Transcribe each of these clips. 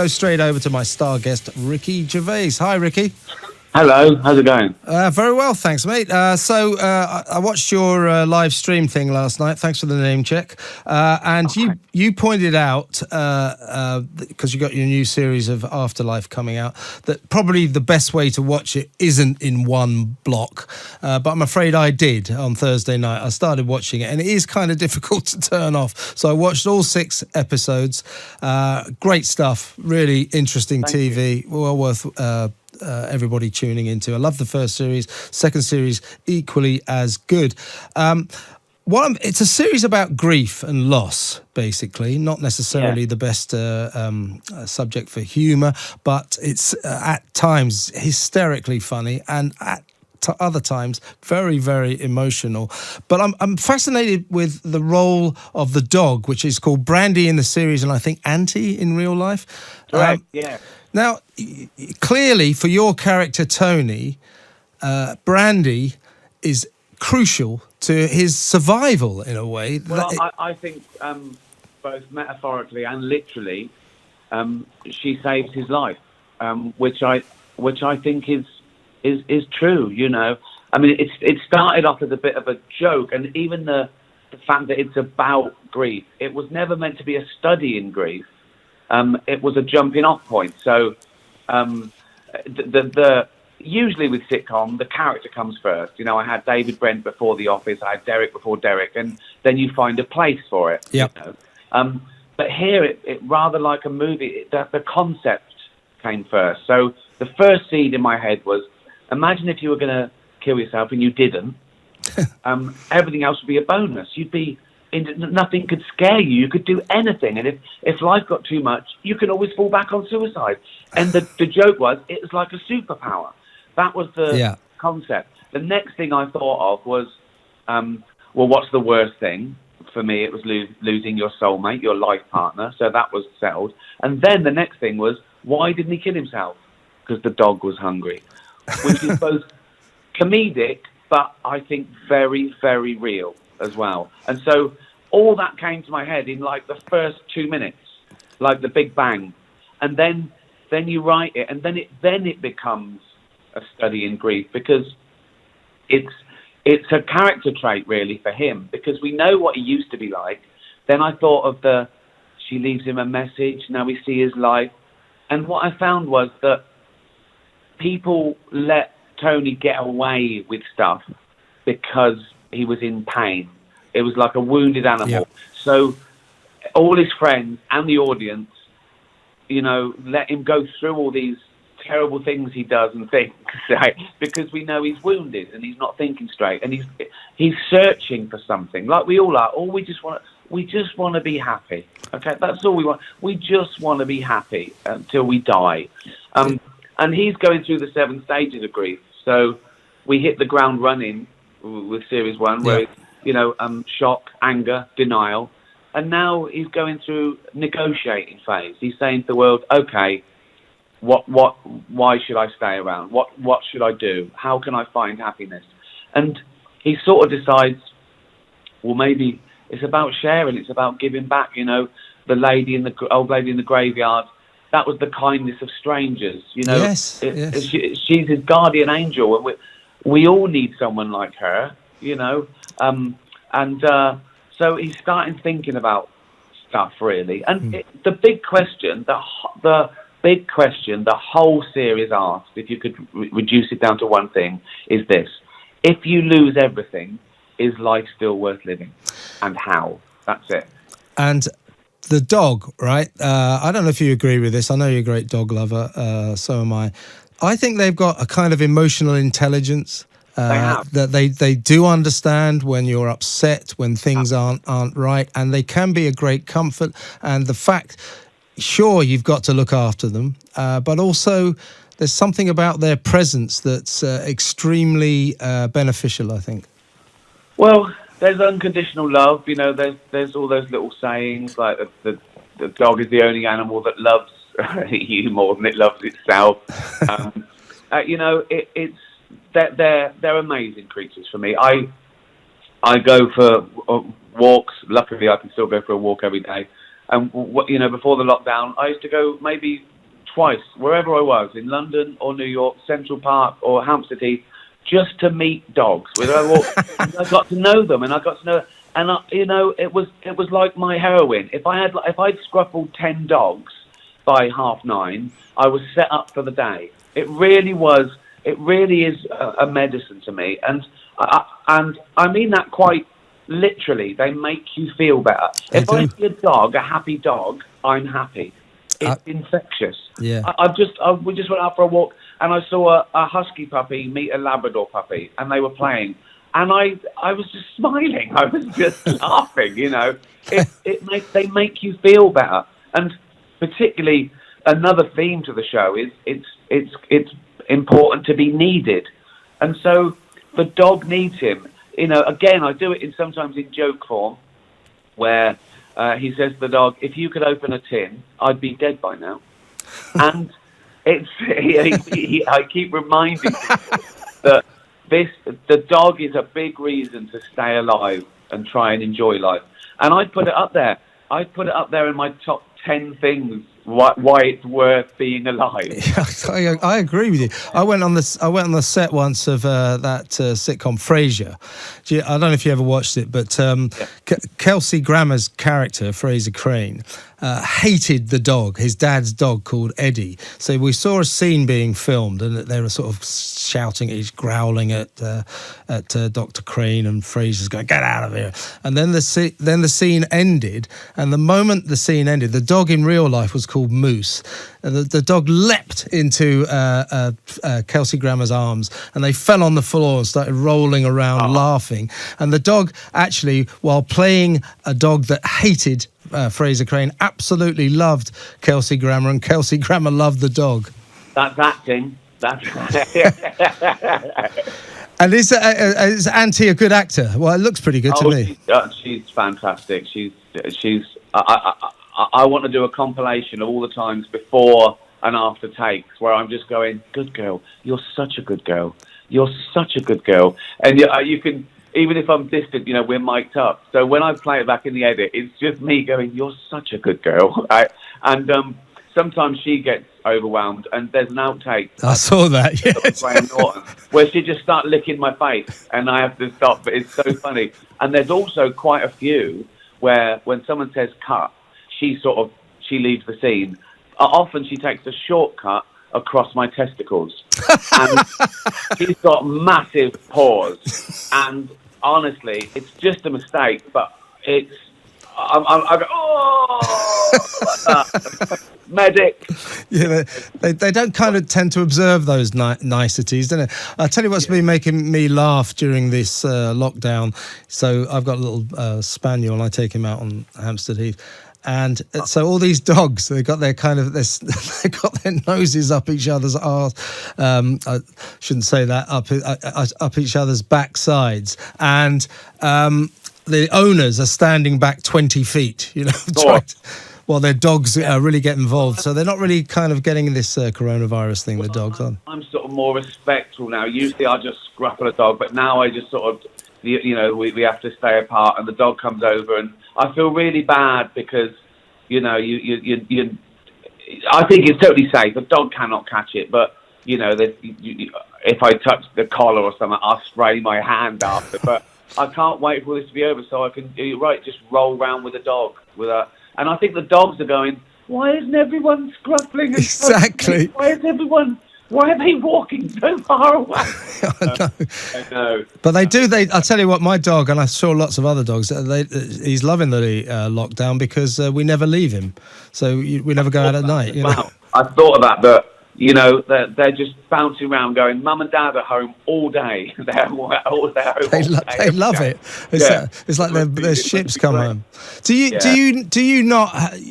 Go straight over to my star guest, Ricky Gervais. Hi, Ricky. Hello, how's it going? Very well, thanks, mate. So I watched your live stream thing last night. Thanks for the name check. And you pointed out, because you got your new series of Afterlife coming out, that probably the best way to watch it isn't in one block. But I'm afraid I did on Thursday night. I started watching it, and it is kind of difficult to turn off. So I watched all 6 episodes. Great stuff. Really interesting TV. Well worth everybody tuning into. I love the first series. Second series equally as good. It's a series about grief and loss, basically. Not necessarily the best subject for humour, but it's at times hysterically funny and at other times very, very emotional. But I'm fascinated with the role of the dog, which is called Brandy in the series, and I think Auntie in real life. Correct, yeah. Now, clearly, for your character, Tony, Brandy is crucial to his survival in a way. Well, I think both metaphorically and literally, she saves his life, which I think is true. You know, I mean, it started off as a bit of a joke, and even the fact that it's about grief, it was never meant to be a study in grief. It was a jumping off point. So usually with sitcom, the character comes first. You know, I had David Brent before The Office, I had Derek before Derek, and then you find a place for it. Yep. You know? But here, it rather like a movie, the concept came first. So the first seed in my head was, imagine if you were going to kill yourself and you didn't. Everything else would be a bonus. You'd be... nothing could scare you. You could do anything. And if life got too much, you can always fall back on suicide. And the joke was, it was like a superpower. That was the concept. The next thing I thought of was, well, what's the worst thing? For me, it was losing your soulmate, your life partner. So that was settled. And then the next thing was, why didn't he kill himself? Because the dog was hungry. Which is both comedic, but I think very, very real as well. And so all that came to my head in like the first 2 minutes, like the Big Bang. And then you write it, and then it becomes a study in grief, because it's a character trait really for him, because we know what he used to be like. Then I thought of she leaves him a message, now we see his life. And what I found was that people let Tony get away with stuff because he was in pain. It was like a wounded animal. Yep. So all his friends and the audience, you know, let him go through all these terrible things he does and thinks, right? Because we know he's wounded and he's not thinking straight, and he's searching for something, like we all are. Or we just want to be happy. Okay, that's all we want. We just want to be happy until we die. And he's going through the 7 stages of grief. So we hit the ground running with series 1, where it's, you know, shock, anger, denial. And now he's going through negotiating phase. He's saying to the world, okay, why should I stay around? What should I do? How can I find happiness? And he sort of decides, well, maybe it's about sharing. It's about giving back. You know, the old lady in the graveyard, that was the kindness of strangers. You know, yes. She's his guardian angel, and we all need someone like her. You know, so he's starting thinking about stuff really. And the big question, the big question the whole series asked, if you could reduce it down to one thing, is this: if you lose everything, is life still worth living? And how? That's it. And the dog, right? I don't know if you agree with this. I know you're a great dog lover. So am I. I think they've got a kind of emotional intelligence. That they do understand when you're upset, when things aren't right, and they can be a great comfort. And the fact, sure, you've got to look after them, but also there's something about their presence that's extremely beneficial, I think. Well, there's unconditional love. You know, there's all those little sayings like the dog is the only animal that loves you more than it loves itself. You know, it's they're amazing creatures for me. I go for walks. Luckily, I can still go for a walk every day. And before the lockdown, I used to go maybe twice, wherever I was, in London or New York, Central Park or Hampstead Heath, just to meet dogs. And I got to know them, and I got to know, and it was like my heroin. If I'd scruffled 10 dogs by 9:30, I was set up for the day. It really was. It really is a medicine to me, and I mean that quite literally. They make you feel better. If I see a happy dog, I'm happy. It's infectious. Yeah. We just went out for a walk, and I saw a husky puppy meet a Labrador puppy, and they were playing, and I was just smiling. I was just laughing. They make you feel better, and particularly another theme to the show is it's important to be needed, and so the dog needs him. Again, I do it sometimes in joke form, where he says to the dog, "If you could open a tin, I'd be dead by now." And I keep reminding people that the dog is a big reason to stay alive and try and enjoy life. And I'd put it up there. I'd put it up there in my top 10 things why it's worth being alive. I agree with you. I went on the set once of that sitcom Frasier. I don't know if you ever watched it, but Kelsey Grammer's character, Fraser Crane, hated the dog, his dad's dog called Eddie. So we saw a scene being filmed, and they were sort of shouting, he's growling at Dr. Crane, and Fraser's going, "Get out of here!" And then the scene ended, and the moment the scene ended, the dog in real life was called Moose. And the dog leapt into Kelsey Grammer's arms, and they fell on the floor and started rolling around laughing. And the dog actually, while playing a dog that hated Fraser Crane, absolutely loved Kelsey Grammer, and Kelsey Grammer loved the dog. That's acting. And is Auntie a good actor? Well, it looks pretty good to me. She's fantastic. I want to do a compilation of all the times before and after takes where I'm just going, "Good girl, you're such a good girl. You're such a good girl." And you can, even if I'm distant, we're mic'd up. So when I play it back in the edit, it's just me going, "You're such a good girl." And sometimes she gets overwhelmed, and there's an outtake. I saw that, yes. Where she just starts licking my face, and I have to stop. But it's so funny. And there's also quite a few where when someone says cut, she leaves the scene. Often she takes a shortcut across my testicles, and she's got massive paws. And honestly, it's just a mistake, but it's. I go, "Oh, like that." Medic. Yeah, they don't kind of tend to observe those niceties, don't they? I'll tell you what's been making me laugh during this lockdown. So I've got a little spaniel, and I take him out on Hampstead Heath. And so all these dogs, they got their they got their noses up each other's arse. I shouldn't say that, up each other's backsides, and the owners are standing back 20 feet. While their dogs really get involved, so they're not really kind of getting this coronavirus thing. The dogs are. I'm sort of more respectful now. Usually I just scruffle a dog, but now I just sort of, we have to stay apart, and the dog comes over, and I feel really bad because, I think it's totally safe. The dog cannot catch it, but if I touch the collar or something, I'll spray my hand after. But I can't wait for this to be over so I can, just roll around with a dog and I think the dogs are going, "Why isn't everyone scruffling? Exactly. Why are they walking so far away?" I know. But they do. I'll tell you what, my dog, and I saw lots of other dogs, he's loving the lockdown because we never leave him. So we never go out at night. I thought of that, but they're just bouncing around going, "Mum and Dad are home all day." They're home all day. They love it. It's like their ships come home. Do you not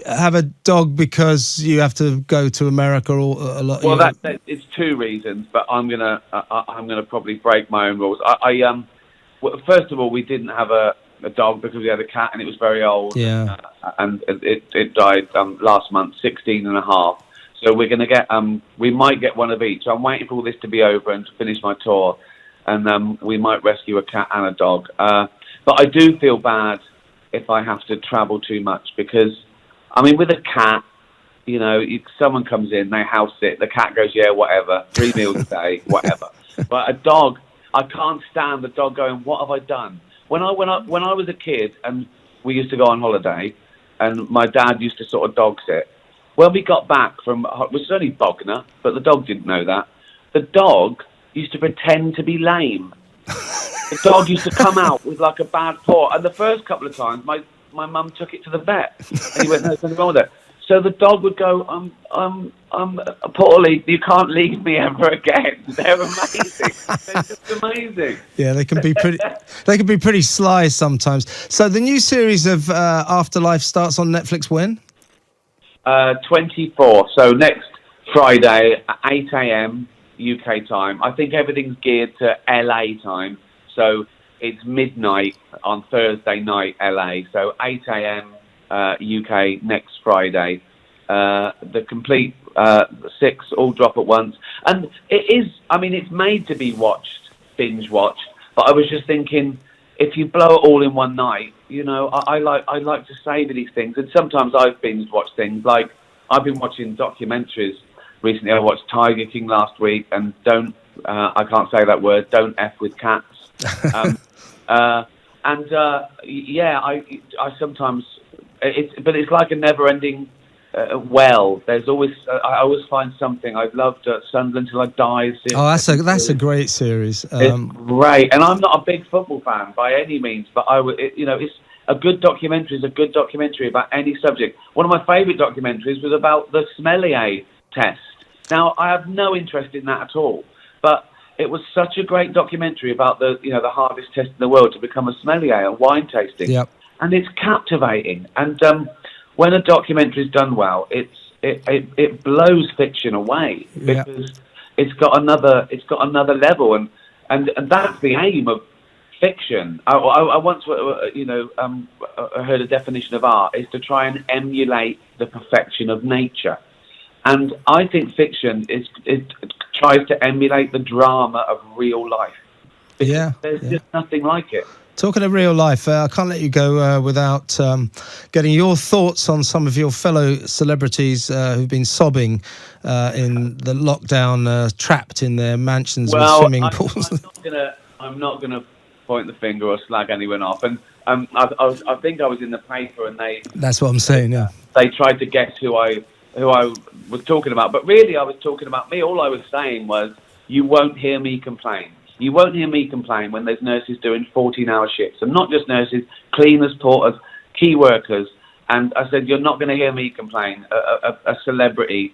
have a dog because you have to go to America or a lot? Well, it's two reasons, but I'm gonna probably break my own rules. First of all, we didn't have a dog because we had a cat and it was very old. Yeah. And it died last month, 16 and a half. So we're going to get, we might get one of each. I'm waiting for all this to be over and to finish my tour. And we might rescue a cat and a dog. But I do feel bad if I have to travel too much because I mean, with a cat, you know, someone comes in, they house it, the cat goes, yeah, whatever, 3 meals a day, whatever. But a dog, I can't stand the dog going, what have I done? When I was a kid and we used to go on holiday, and my dad used to sort of dog sit. When we got back from, which was only Bognor, but the dog didn't know that, the dog used to pretend to be lame. The dog used to come out with like a bad paw, and the first couple of times, my mum took it to the vet, and he went, no, there's nothing wrong with it. So the dog would go, poorly, you can't leave me ever again. They're amazing. They're just amazing. Yeah, they can be pretty. They can be pretty sly sometimes. So the new series of Afterlife starts on Netflix when? 24. So next Friday at 8 a.m. UK time. I think everything's geared to LA time. So it's midnight on Thursday night, LA. So 8 a.m. UK next Friday. The complete 6 all drop at once. And it is, I mean, it's made to be watched, binge watched. But I was just thinking, if you blow it all in one night, you know, I like to savor these things. And sometimes I've binge watched things. Like, I've been watching documentaries recently. I watched Tiger King last week, and I can't say that word, don't F with cats. Yeah, I sometimes, it's like a never-ending well. There's always, I always find something. I've loved Sunderland Till I Die. Oh, that's a great series. It's great, and I'm not a big football fan by any means, but it's a good documentary is a good documentary about any subject. One of my favourite documentaries was about the sommelier test. Now, I have no interest in that at all, but it was such a great documentary about the hardest test in the world to become a sommelier and wine tasting. Yep. And it's captivating. And when a documentary is done well, it blows fiction away because it's got another level, and that's the aim of fiction. I once heard a definition of art is to try and emulate the perfection of nature. And I think fiction it tries to emulate the drama of real life. There's just nothing like it. Talking of real life, I can't let you go without getting your thoughts on some of your fellow celebrities who've been sobbing in the lockdown, trapped in their mansions with swimming pools. I'm not gonna point the finger or slag anyone off. And I think I was in the paper, and That's what I'm saying. Yeah. They tried to guess who I was talking about, but really I was talking about me. All I was saying was, you won't hear me complain. You won't hear me complain when there's nurses doing 14-hour shifts, and not just nurses, cleaners, porters, key workers. And I said, you're not going to hear me complain. A celebrity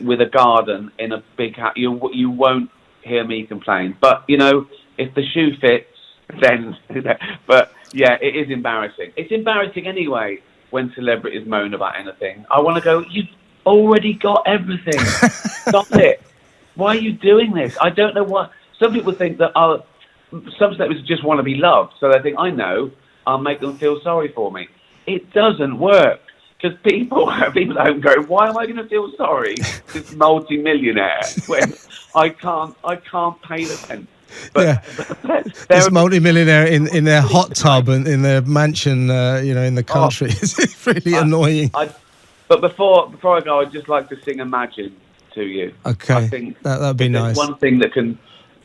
with a garden in a big house, you won't hear me complain. But if the shoe fits, then. But yeah, it is embarrassing. It's embarrassing anyway when celebrities moan about anything. I want to go, you've already got everything. Stop it. Why are you doing this? I don't know what. Some people think that some celebrities just want to be loved, so they think, I know, I'll make them feel sorry for me. It doesn't work, because people at home go, why am I going to feel sorry for this multi-millionaire when I can't pay the rent? But this multi-millionaire in their hot tub and in their mansion, in the country. It's really annoying. But before I go, I'd just like to sing Imagine to you. Okay, I think that'd be nice. One thing that can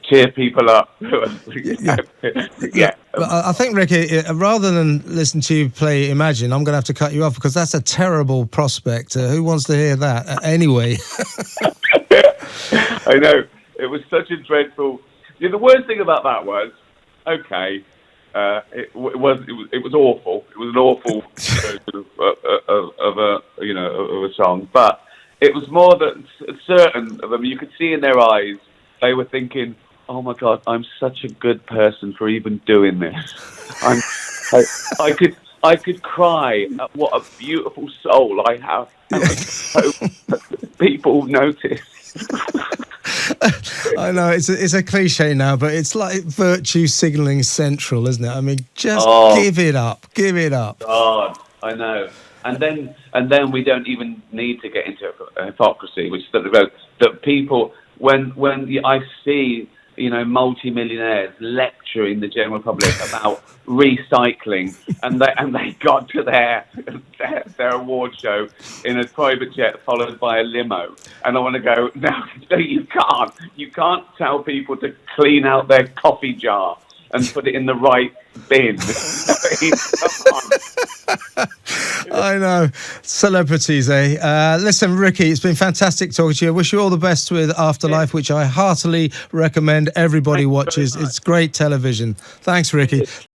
cheer people up. Yeah. But I think, Ricky, rather than listen to you play Imagine, I'm going to have to cut you off, because that's a terrible prospect. Who wants to hear that? Anyway. I know. It was such a dreadful. The worst thing about that was, okay, it was awful. It was an awful version of a song, but it was more that certain of them, you could see in their eyes, they were thinking, oh my God, I'm such a good person for even doing this. I could cry at what a beautiful soul I have, and I hope people notice. I know it's a cliche now, but it's like virtue signalling central, isn't it? I mean, just give it up. God, I know. And then we don't even need to get into hypocrisy, which is that people, when I see multi-millionaires lecturing the general public about recycling, and they got to their award show in a private jet followed by a limo. And I want to go, no, you can't tell people to clean out their coffee jar and put it in the right bin. I know. Celebrities, eh? Listen, Ricky, it's been fantastic talking to you. I wish you all the best with Afterlife, which I heartily recommend everybody watches. It's great television. Thanks, Ricky.